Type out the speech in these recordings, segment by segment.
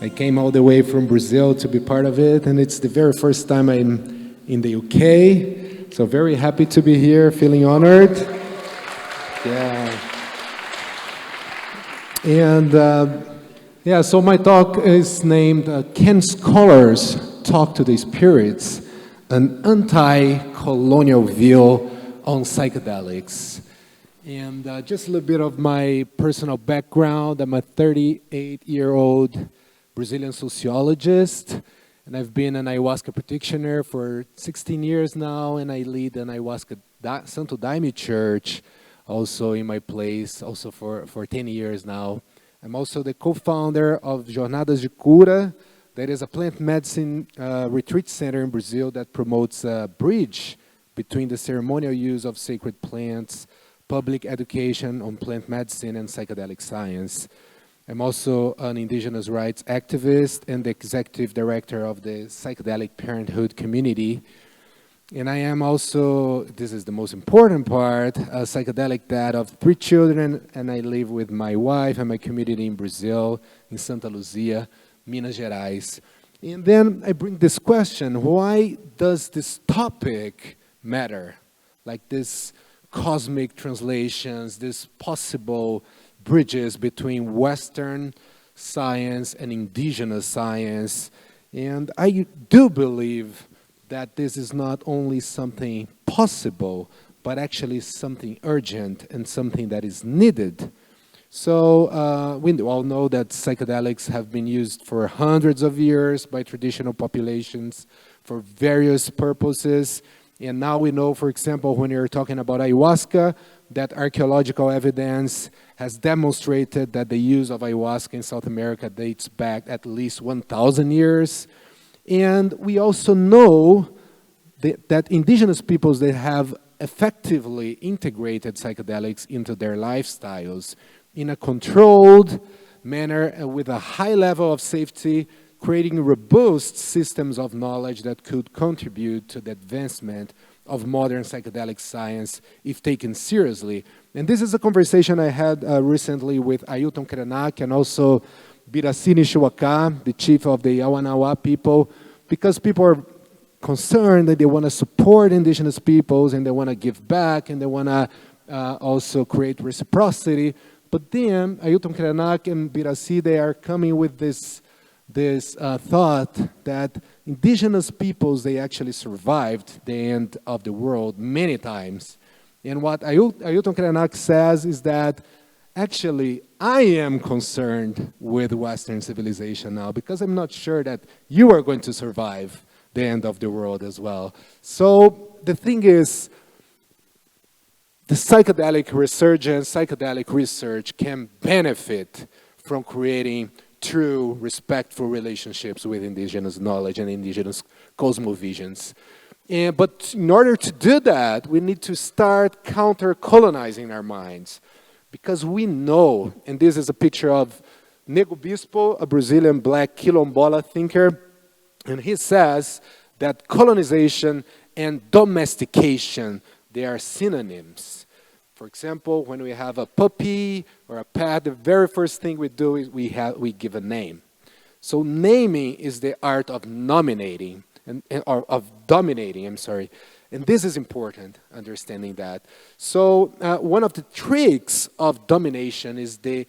I came all the way from Brazil to be part of it, and it's the very first time I'm in the UK. So very happy to be here, feeling honored. Yeah. And so my talk is named Can Scholars Talk to the Spirits? An Anti-Colonial View on Psychedelics. And just a little bit of my personal background. I'm a 38-year-old Brazilian sociologist, and I've been an ayahuasca practitioner for 16 years now, and I lead an ayahuasca Santo Daime Church, also in my place, also for 10 years now. I'm also the co-founder of Jornadas de Cura, that is a plant medicine retreat center in Brazil that promotes a bridge between the ceremonial use of sacred plants, public education on plant medicine, and psychedelic science. I'm also an indigenous rights activist and the executive director of the Psychedelic Parenthood Community. And I am also, this is the most important part, a psychedelic dad of 3 children, and I live with my wife and my community in Brazil, in Santa Luzia, Minas Gerais. And then I bring this question: why does this topic matter? Like this cosmic translations, this possible bridges between Western science and indigenous science. And I do believe that this is not only something possible, but actually something urgent and something that is needed. So we all know that psychedelics have been used for hundreds of years by traditional populations for various purposes. And now we know, for example, when you're talking about ayahuasca, that archaeological evidence has demonstrated that the use of ayahuasca in South America dates back at least 1,000 years. And we also know that indigenous peoples, they have effectively integrated psychedelics into their lifestyles in a controlled manner with a high level of safety, creating robust systems of knowledge that could contribute to the advancement of modern psychedelic science if taken seriously. And this is a conversation I had recently with Ailton Krenak and also Birasini Shuaka, the chief of the Yawanawa people, because people are concerned that they want to support indigenous peoples and they want to give back and they want to also create reciprocity. But then Ailton Krenak and Birassi, they are coming with this thought that indigenous peoples, they actually survived the end of the world many times. And what Ailton Krenak says is that actually I am concerned with Western civilization now because I'm not sure that you are going to survive the end of the world as well. So the thing is, the psychedelic resurgence, psychedelic research can benefit from creating true, respectful relationships with indigenous knowledge and indigenous cosmovisions. But in order to do that, we need to start counter-colonizing our minds. Because we know, and this is a picture of Nego Bispo, a Brazilian black quilombola thinker, and he says that colonization and domestication, they are synonyms. For example, when we have a puppy or a pet, the very first thing we do is we give a name. So naming is the art of nominating, or of dominating, And this is important, understanding that. So one of the tricks of domination is the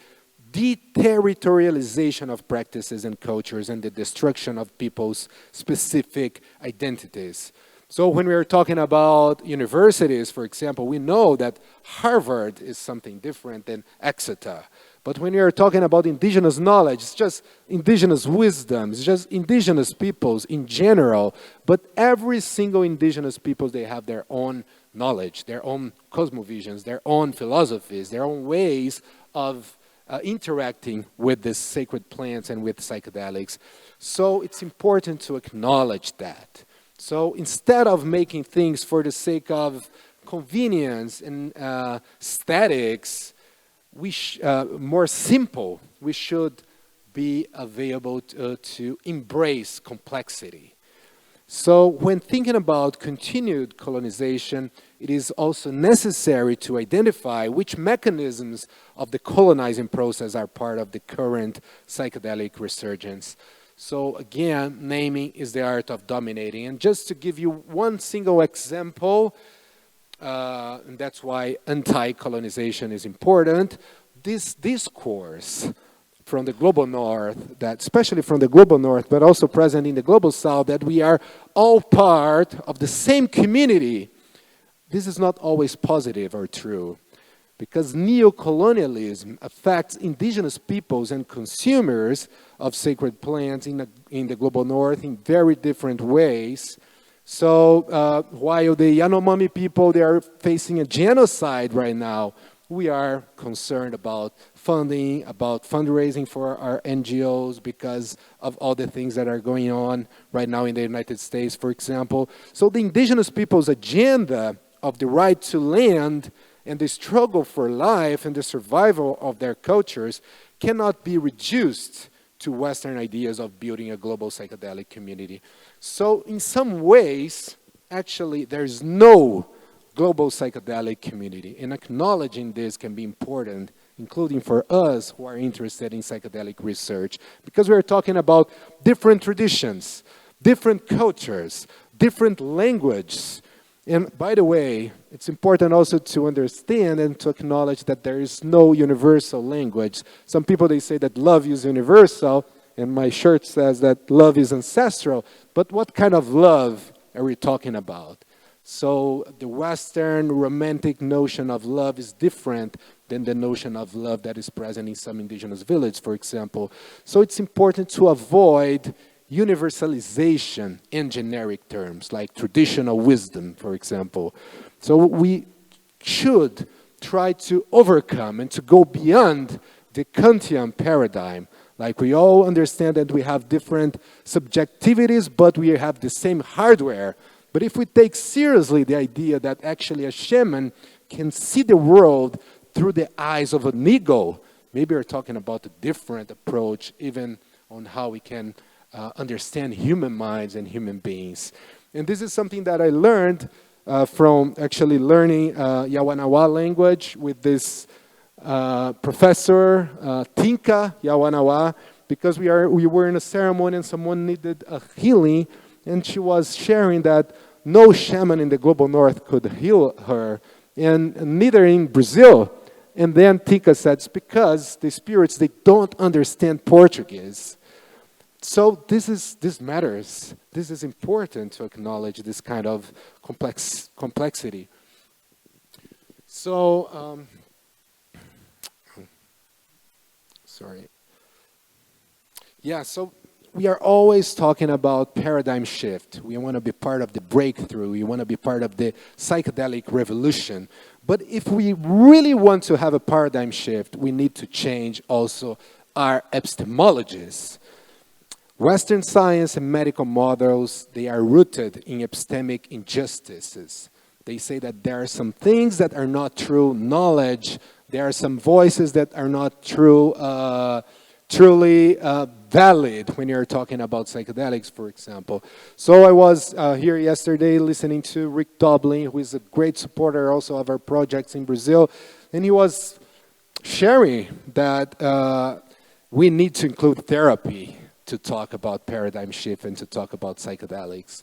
deterritorialization of practices and cultures and the destruction of people's specific identities. So when we are talking about universities, for example, we know that Harvard is something different than Exeter. But when we are talking about indigenous knowledge, it's just indigenous wisdom, it's just indigenous peoples in general. But every single indigenous people, they have their own knowledge, their own cosmovisions, their own philosophies, their own ways of interacting with the sacred plants and with psychedelics. So it's important to acknowledge that. So instead of making things for the sake of convenience and aesthetics, more simple, we should be available to embrace complexity. So when thinking about continued colonization, it is also necessary to identify which mechanisms of the colonizing process are part of the current psychedelic resurgence. So again, naming is the art of dominating. And just to give you one single example, and that's why anti-colonization is important, this discourse from the global north, that especially from the global north, but also present in the global south, that we are all part of the same community, this is not always positive or true, because neocolonialism affects indigenous peoples and consumers of sacred plants in the global north in very different ways. So while the Yanomami people, they are facing a genocide right now, we are concerned about funding, about fundraising for our NGOs because of all the things that are going on right now in the United States, for example. So the indigenous people's agenda of the right to land and the struggle for life and the survival of their cultures cannot be reduced to Western ideas of building a global psychedelic community. So in some ways, actually, there's no global psychedelic community. And acknowledging this can be important, including for us who are interested in psychedelic research, because we're talking about different traditions, different cultures, different languages. And by the way, it's important also to understand and to acknowledge that there is no universal language. Some people, they say that love is universal, and my shirt says that love is ancestral. But what kind of love are we talking about? So the Western romantic notion of love is different than the notion of love that is present in some indigenous village, for example. So it's important to avoid universalization in generic terms, like traditional wisdom, for example. So we should try to overcome and to go beyond the Kantian paradigm. Like we all understand that we have different subjectivities, but we have the same hardware. But if we take seriously the idea that actually a shaman can see the world through the eyes of an ego, maybe we're talking about a different approach even on how we can understand human minds and human beings. And this is something that I learned from actually learning Yawanawa language with this professor, Tinka Yawanawa, because we were in a ceremony and someone needed a healing, and she was sharing that no shaman in the global north could heal her, and neither in Brazil. And then Tinka said, it's because the spirits, they don't understand Portuguese. So this matters. This is important to acknowledge this kind of complexity. So, sorry. Yeah, so we are always talking about paradigm shift. We want to be part of the breakthrough. We want to be part of the psychedelic revolution. But if we really want to have a paradigm shift, we need to change also our epistemologies. Western science and medical models, they are rooted in epistemic injustices. They say that there are some things that are not true knowledge. There are some voices that are not truly valid when you're talking about psychedelics, for example. So I was here yesterday listening to Rick Doblin, who is a great supporter also of our projects in Brazil, and he was sharing that we need to include therapy to talk about paradigm shift and to talk about psychedelics.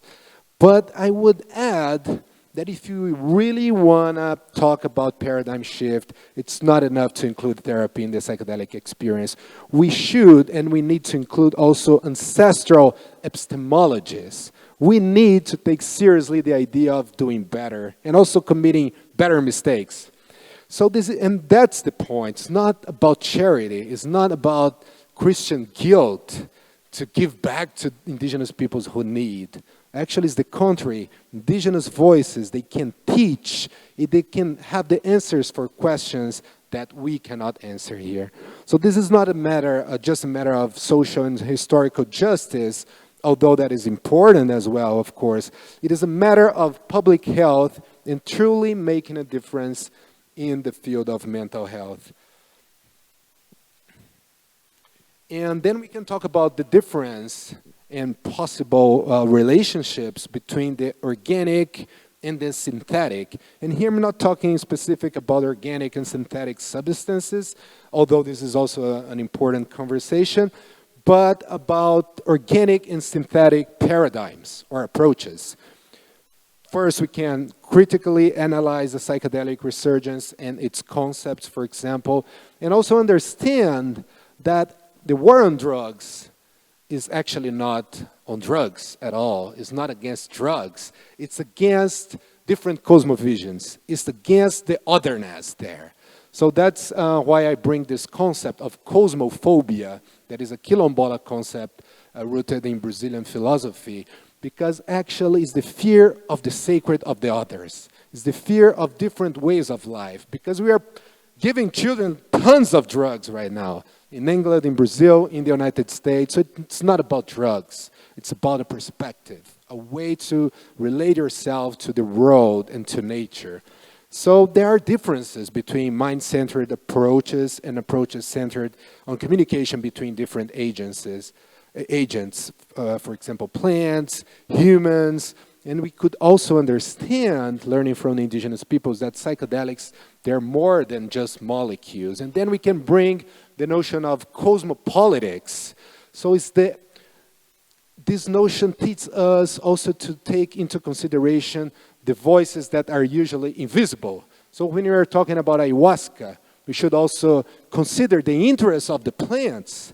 But I would add that if you really want to talk about paradigm shift, it's not enough to include therapy in the psychedelic experience. We should and we need to include also ancestral epistemologies. We need to take seriously the idea of doing better and also committing better mistakes. So and that's the point. It's not about charity. It's not about Christian guilt to give back to indigenous peoples who need. Actually, it's the contrary. Indigenous voices, they can teach, they can have the answers for questions that we cannot answer here. So this is not a matter, just a matter of social and historical justice, although that is important as well, of course. It is a matter of public health and truly making a difference in the field of mental health. And then we can talk about the difference and possible relationships between the organic and the synthetic. And here I'm not talking specific about organic and synthetic substances, although this is also an important conversation, but about organic and synthetic paradigms or approaches. First, we can critically analyze the psychedelic resurgence and its concepts, for example, and also understand that the war on drugs is actually not on drugs at all. It's not against drugs. It's against different cosmovisions. It's against the otherness there. So that's why I bring this concept of cosmophobia, that is a quilombola concept rooted in Brazilian philosophy, because actually it's the fear of the sacred of the others. It's the fear of different ways of life, because we are giving children tons of drugs right now. In England, in Brazil, in the United States. So it's not about drugs. It's about a perspective, a way to relate yourself to the world and to nature. So there are differences between mind-centered approaches and approaches centered on communication between different agents, for example, plants, humans, and we could also understand, learning from the indigenous peoples, that psychedelics, they're more than just molecules. And then we can bring the notion of cosmopolitics. So this notion teaches us also to take into consideration the voices that are usually invisible. So when we are talking about ayahuasca, we should also consider the interests of the plants,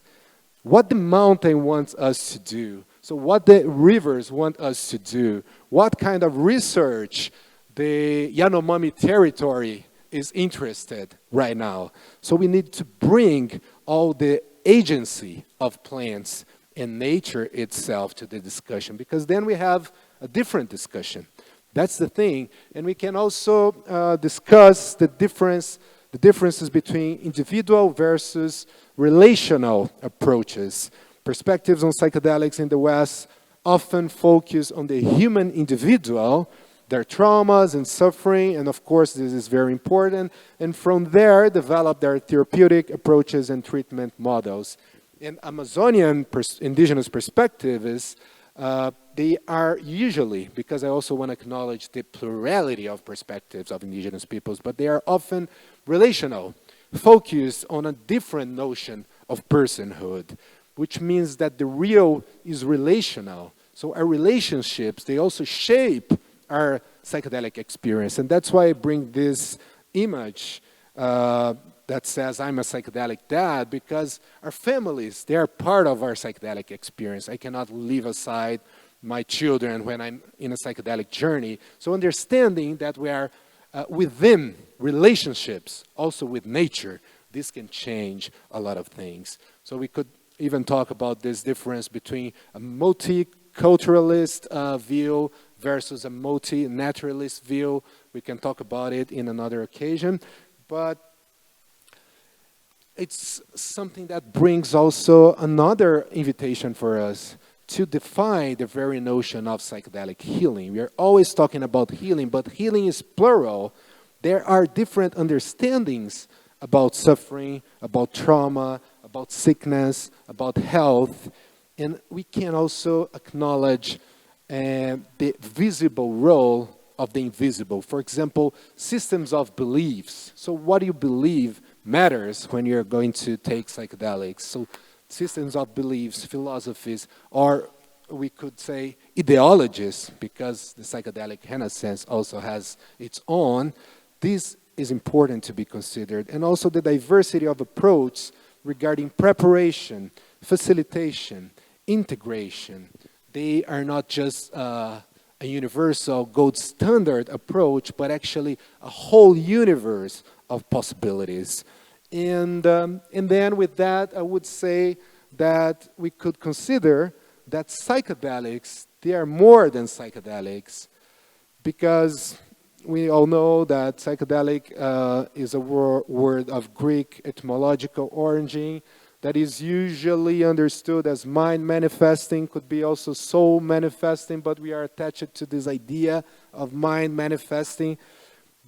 what the mountain wants us to do, so what the rivers want us to do, what kind of research the Yanomami territory is interested right now. So we need to bring all the agency of plants and nature itself to the discussion, because then we have a different discussion. That's the thing. And we can also discuss the differences between individual versus relational approaches. Perspectives on psychedelics in the West often focus on the human individual, their traumas and suffering, and of course this is very important, and from there develop their therapeutic approaches and treatment models. In Amazonian indigenous perspective is, they are usually, because I also want to acknowledge the plurality of perspectives of indigenous peoples, but they are often relational, focused on a different notion of personhood, which means that the real is relational. So our relationships, they also shape our psychedelic experience. And that's why I bring this image that says, I'm a psychedelic dad, because our families, they are part of our psychedelic experience. I cannot leave aside my children when I'm in a psychedelic journey. So understanding that we are within relationships, also with nature, this can change a lot of things. So we could even talk about this difference between a multiculturalist view versus a multi-naturalist view. We can talk about it in another occasion, but it's something that brings also another invitation for us to define the very notion of psychedelic healing. We are always talking about healing, but healing is plural. There are different understandings about suffering, about trauma, about sickness, about health, and we can also acknowledge the visible role of the invisible. For example, systems of beliefs. So what do you believe matters when you're going to take psychedelics. So systems of beliefs, philosophies, or we could say ideologies, because the psychedelic renaissance also has its own. This is important to be considered. And also the diversity of approach regarding preparation, facilitation, integration. They are not just a universal gold standard approach, but actually a whole universe of possibilities. And then with that, I would say that we could consider that psychedelics, they are more than psychedelics, because we all know that psychedelic is a word of Greek etymological origin that is usually understood as mind manifesting, could be also soul manifesting, but we are attached to this idea of mind manifesting.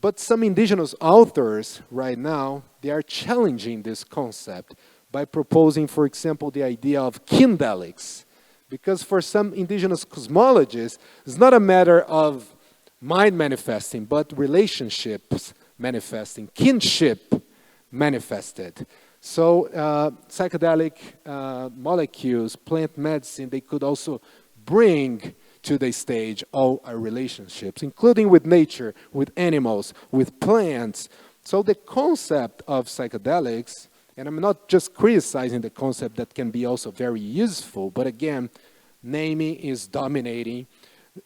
But some indigenous authors right now, they are challenging this concept by proposing, for example, the idea of kindelics. Because for some indigenous cosmologists, it's not a matter of mind manifesting, but relationships manifesting, kinship manifested. So psychedelic molecules, plant medicine, they could also bring to the stage all our relationships, including with nature, with animals, with plants. So the concept of psychedelics, and I'm not just criticizing the concept, that can be also very useful, but again, naming is dominating.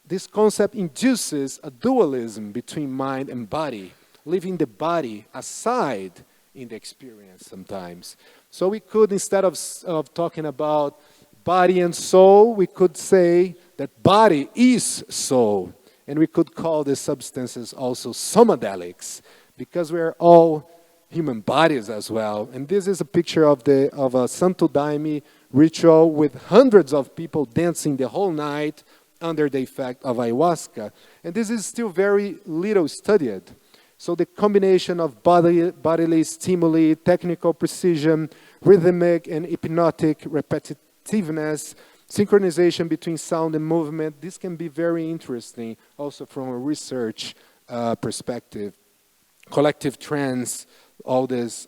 This concept induces a dualism between mind and body, leaving the body aside in the experience sometimes. So we could, instead of talking about body and soul, we could say that body is soul. And we could call the substances also somadelics, because we're all human bodies as well. And this is a picture of a Santo Daime ritual with hundreds of people dancing the whole night under the effect of ayahuasca. And this is still very little studied. So the combination of bodily stimuli, technical precision, rhythmic and hypnotic repetitiveness, synchronization between sound and movement, this can be very interesting also from a research perspective. Collective trance, all this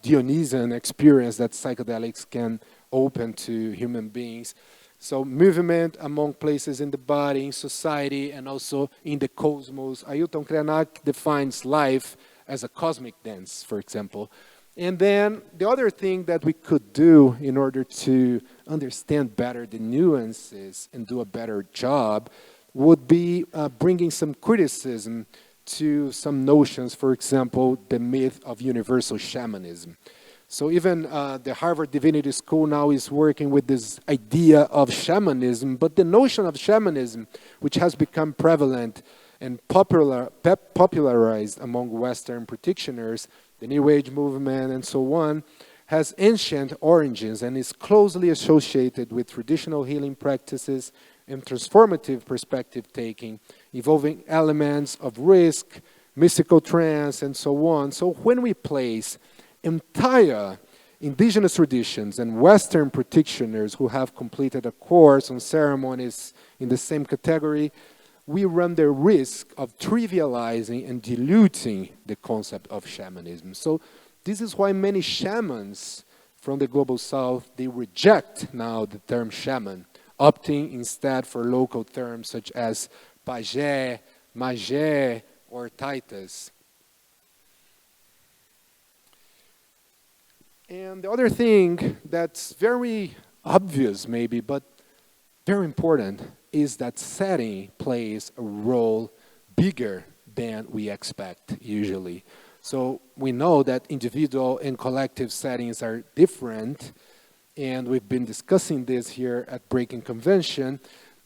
Dionysian experience that psychedelics can open to human beings. So movement among places in the body, in society, and also in the cosmos. Ailton Krenak defines life as a cosmic dance, for example. And then the other thing that we could do in order to understand better the nuances and do a better job would be bringing some criticism to some notions, for example, the myth of universal shamanism. So even the Harvard Divinity School now is working with this idea of shamanism, but the notion of shamanism, which has become prevalent and popularized among Western practitioners, the New Age movement and so on, has ancient origins and is closely associated with traditional healing practices and transformative perspective taking, involving elements of risk, mystical trance, and so on. So when we place entire indigenous traditions and Western practitioners who have completed a course on ceremonies in the same category, we run the risk of trivializing and diluting the concept of shamanism. So this is why many shamans from the Global South, they reject now the term shaman, opting instead for local terms such as pajé, magé, or taitas. And the other thing that's very obvious maybe, but very important, is that setting plays a role bigger than we expect usually. So we know that individual and collective settings are different, and we've been discussing this here at Breaking Convention.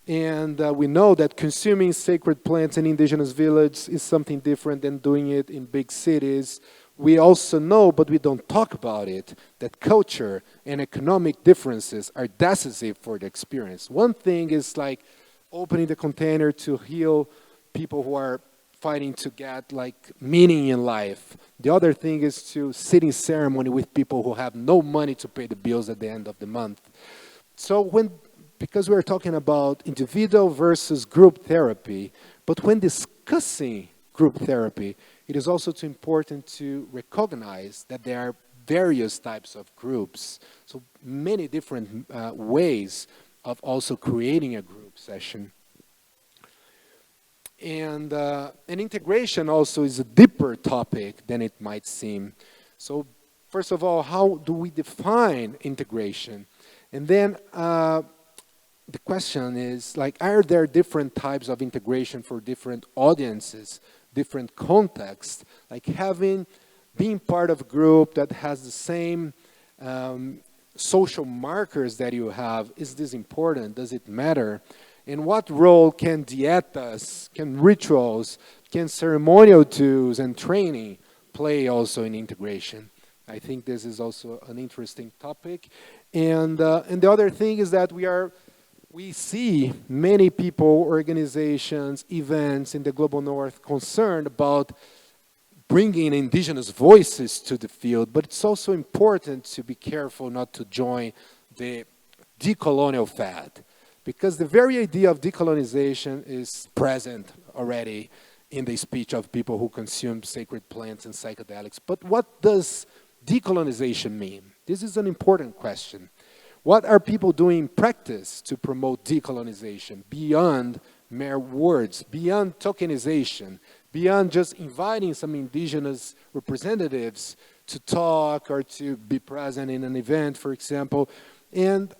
And we know that consuming sacred plants in indigenous villages is something different than doing it in big cities. We also know, but we don't talk about it, that culture and economic differences are decisive for the experience. One thing is like opening the container to heal people who are fighting to get like meaning in life. The other thing is to sit in ceremony with people who have no money to pay the bills at the end of the month. So because we're talking about individual versus group therapy, but when discussing group therapy, it is also too important to recognize that there are various types of groups. So many different ways of also creating a group session. And integration also is a deeper topic than it might seem. So first of all, how do we define integration? And then the question is, like, are there different types of integration for different audiences, different contexts? Like being part of a group that has the same social markers that you have, is this important? Does it matter? And what role can dietas, can rituals, can ceremonial tools and training play also in integration? I think this is also an interesting topic. And the other thing is that we see many people, organizations, events in the Global North concerned about bringing indigenous voices to the field, but it's also important to be careful not to join the decolonial fad. Because the very idea of decolonization is present already in the speech of people who consume sacred plants and psychedelics. But what does decolonization mean? This is an important question. What are people doing in practice to promote decolonization beyond mere words, beyond tokenization, beyond just inviting some indigenous representatives to talk or to be present in an event, for example, and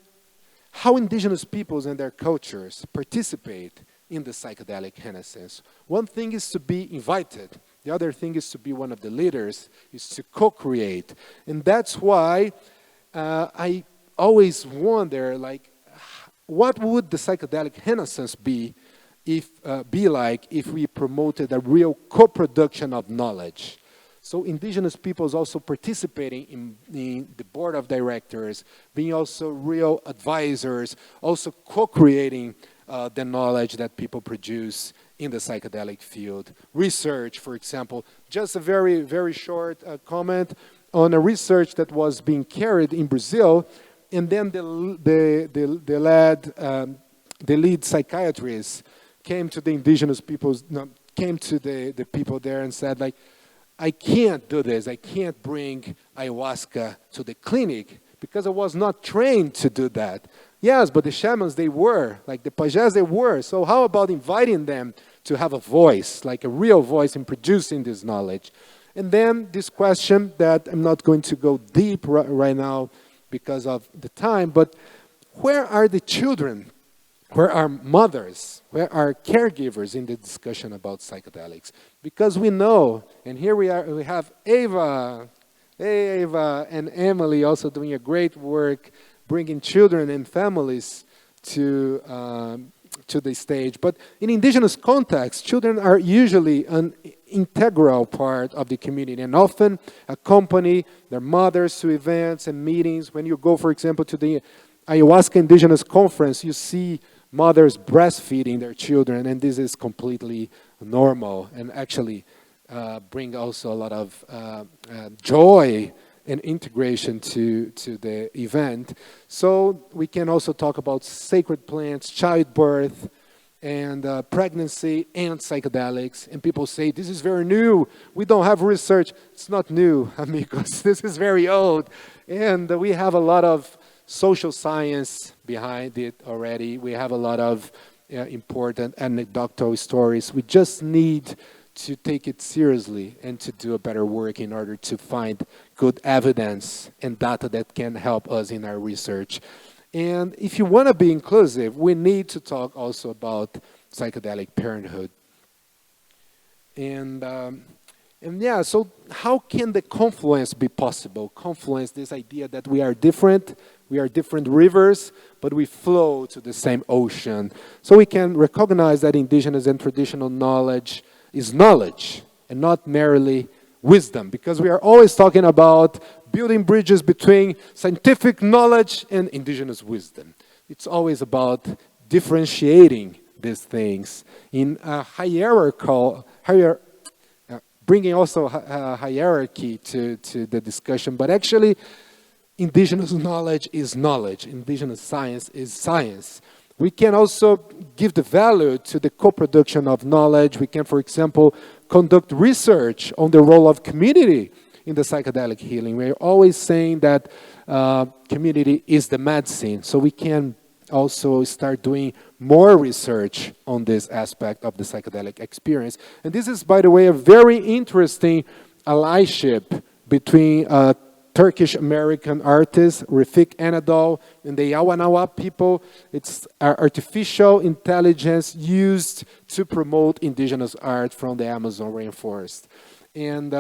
how indigenous peoples and their cultures participate in the psychedelic renaissance? One thing is to be invited. The other thing is to be one of the leaders, is to co-create. And that's why I always wonder, like, what would the psychedelic renaissance be like if we promoted a real co-production of knowledge? So indigenous peoples also participating in the board of directors, being also real advisors, also co-creating the knowledge that people produce in the psychedelic field. Research, for example, just a very, very short comment on a research that was being carried in Brazil, and then the lead psychiatrist came to the indigenous peoples, came to the people there and said, like, I can't do this. I can't bring ayahuasca to the clinic because I was not trained to do that. Yes, but the shamans, they were. Like the pajés, they were. So how about inviting them to have a voice, like a real voice in producing this knowledge? And then this question that I'm not going to go deep right now because of the time, but where are the children? Where are mothers? Where are caregivers in the discussion about psychedelics? Because we know, and here we have Aeva, hey Aeva, and Emily also doing a great work bringing children and families to the stage. But in indigenous context, children are usually an integral part of the community and often accompany their mothers to events and meetings. When you go, for example, to the Ayahuasca Indigenous Conference, you see mothers breastfeeding their children, and this is completely normal and actually bring also a lot of joy and integration to the event. So we can also talk about sacred plants, childbirth, and pregnancy and psychedelics. And people say, this is very new. We don't have research. It's not new, amigos. This is very old. And we have a lot of social science behind it already. We have a lot of important anecdotal stories. We just need to take it seriously and to do a better work in order to find good evidence and data that can help us in our research. And if you want to be inclusive, we need to talk also about psychedelic parenthood. And yeah, so how can the confluence be possible? Confluence, this idea that we are different rivers, but we flow to the same ocean. So we can recognize that indigenous and traditional knowledge is knowledge and not merely wisdom, because we are always talking about building bridges between scientific knowledge and indigenous wisdom. It's always about differentiating these things in a bringing also a hierarchy to the discussion, but actually indigenous knowledge is knowledge, indigenous science is science. We can also give the value to the co-production of knowledge. We can, for example, conduct research on the role of community in the psychedelic healing. We're always saying that community is the medicine, so we can also start doing more research on this aspect of the psychedelic experience. And this is, by the way, a very interesting allyship between Turkish-American artist Refik Anadol and the Yawanawa people. It's artificial intelligence used to promote indigenous art from the Amazon rainforest. And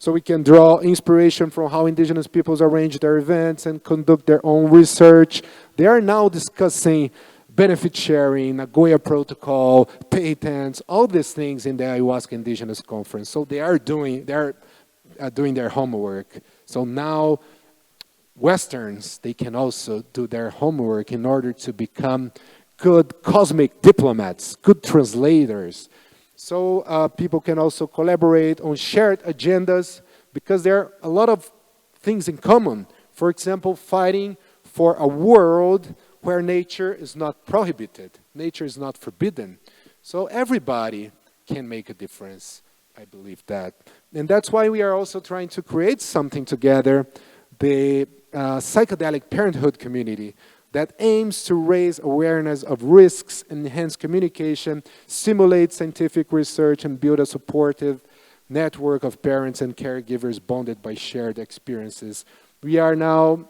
so we can draw inspiration from how indigenous peoples arrange their events and conduct their own research. They are now discussing benefit sharing, Nagoya Protocol, patents, all these things in the Ayahuasca Indigenous Conference. So they are doing their homework. So now Westerns, they can also do their homework in order to become good cosmic diplomats, good translators. So people can also collaborate on shared agendas because there are a lot of things in common. For example, fighting for a world where nature is not prohibited, nature is not forbidden. So everybody can make a difference. I believe that. And that's why we are also trying to create something together, the Psychedelic Parenthood Community, that aims to raise awareness of risks, enhance communication, stimulate scientific research, and build a supportive network of parents and caregivers bonded by shared experiences. We are now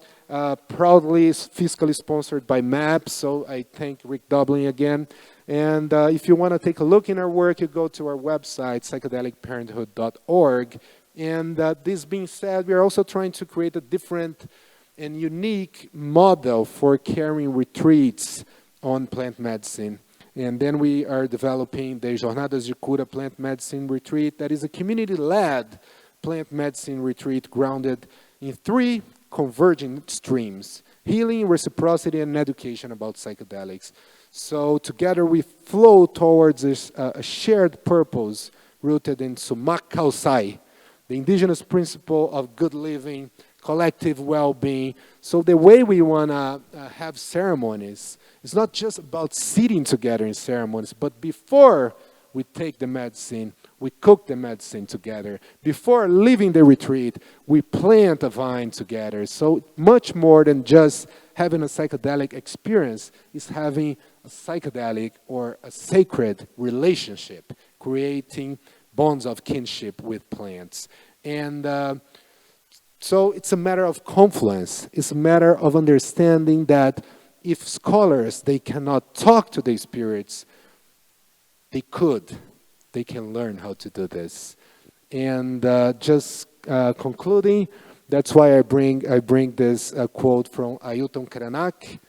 proudly fiscally sponsored by MAP, so I thank Rick Dublin again. And if you want to take a look in our work, you go to our website, psychedelicparenthood.org. And this being said, we are also trying to create a different and unique model for carrying retreats on plant medicine. And then we are developing the Jornadas de Cura Plant Medicine Retreat, that is a community-led plant medicine retreat grounded in 3 converging streams: healing, reciprocity, and education about psychedelics. So together we flow towards this, a shared purpose rooted in Sumak Kausai, the indigenous principle of good living, collective well-being. So the way we want to have ceremonies, it's not just about sitting together in ceremonies, but before we take the medicine, we cook the medicine together. Before leaving the retreat, we plant a vine together. So much more than just having a psychedelic experience is having a psychedelic or a sacred relationship, creating bonds of kinship with plants. And so it's a matter of confluence. It's a matter of understanding that if scholars, they cannot talk to the spirits, they can learn how to do this. And just concluding, that's why I bring this quote from Ailton Krenak.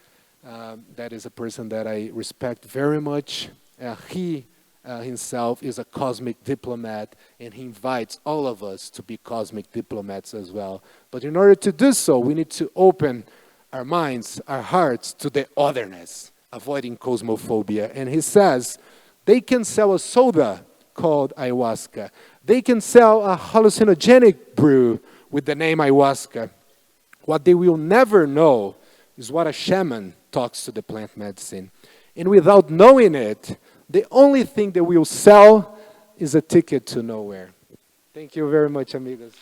That is a person that I respect very much. He himself is a cosmic diplomat, and he invites all of us to be cosmic diplomats as well. But in order to do so, we need to open our minds, our hearts to the otherness, avoiding cosmophobia. And he says, they can sell a soda called ayahuasca. They can sell a hallucinogenic brew with the name ayahuasca. What they will never know is what a shaman talks to the plant medicine. And without knowing it, the only thing that we will sell is a ticket to nowhere. Thank you very much, amigos.